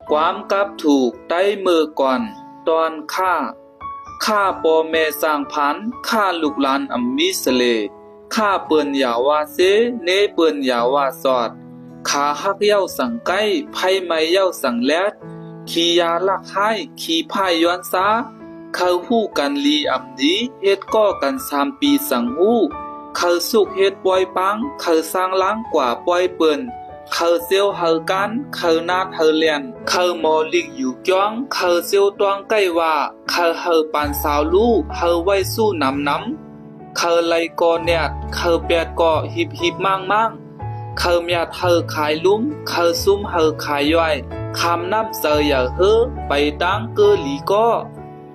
ความกับถูกได้มือก่อนตอนข้าปอแม่สร้างพันข้าลูกหลานอัมมิสเลข้าเปิ้นอย่าว่าเสเนเปิ้นอย่าว่าสอดข้าฮักเย้าสังไกไผไม่เย้าสังแลดขี้ยาลักให้ขี้พายย้อนซาเขาฮู้กันลีอัมดีเฮ็ดก่อกัน3 ปีสังฮู้เขาสุกเฮ็ดปล่อยปังเขาสร้างล้างกว่าปล่อยเปิ้นเขาเซียวเฮากันเขานาดเฮาเลียนเขาหมอลิกอยู่จ้องเขาเซียวตวงใกล้ว่าเขาเฮาปานสาวลูกเฮาไว้สู้น้ำเขาไลก่อแนดเขาแปดก่อหิบมั่งเขาเมียดเฮาขายลุ้มเขาซุ่มเฮาขายย่อยคำน้ำเสยอย่าเฮอไปดังเกอหลีก็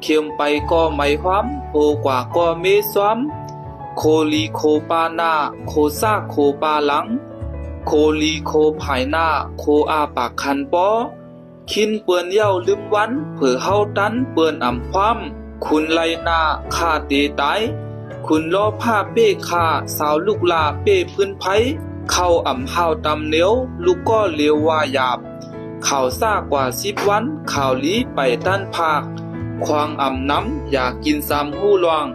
เข็มไปก็ไม่หวำโอกว่าก็เมซ้อมโคลีโคปานาโคซาโคปาหลังโคลีโคภายหน้าโคอาปากคันปอคินเปื้อนเย้าลืมวันเผื่อเฮาตันเปื้อนอ่ำความคุณไลนาข้าเตตายคุณล้อผ้าเป้ข้าสาวลูกลาเป้พื้นไผเข้าอ่ำเฮาตำเหนียวลูกก็เลียวว่าหยาบข่าวซ่ากว่า10 วันข่าวลีไปต้านภาคควางอ่ำน้ำอยากกิน3 หู้ลวง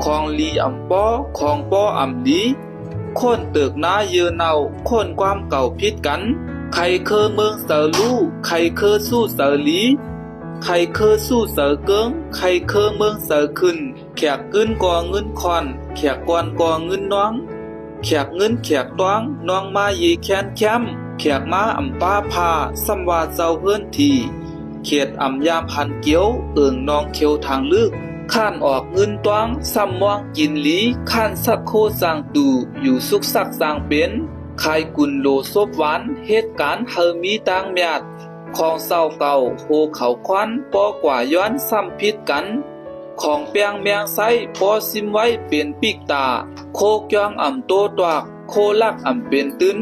ของลีอ่ำป้อของป้ออ่ำลีคนเติกนาเยอเนาคนความเก่าพิษกันใครเคอเมืองเสอลู่ใครเคอสู้เสอลีใครเคอสู้เสอเกิงใครเคอเมืองเสอขึ้นแขกกึ้นก่อเงินคอนแขกกวนก่อเงินน้องแขกเงินแขกตวงน้องมาเยแคนแคมแขกมาอ่ำป้าพาสัมวาเจ้าเฮือนทีเขียดอ่ำยามพันเกียวเอิงนองเขียวทางลึกข้านออกเงินตวงซ้ำมองกินหลีข้านสักโคสร้างตูอยู่สุกสักสร้างเป็นขายกุนโลซบหวานเหตุการณ์เฮอมีต่างแมดของเศร้าเก่าโหเขาควันปอกว่าย้อนซ้ำพิษกันของเปียงแมงไซพอซิมไว้เป็นปีกตาโคกยองอ่ำโตตวกโคลักอ่ำเป็นตึน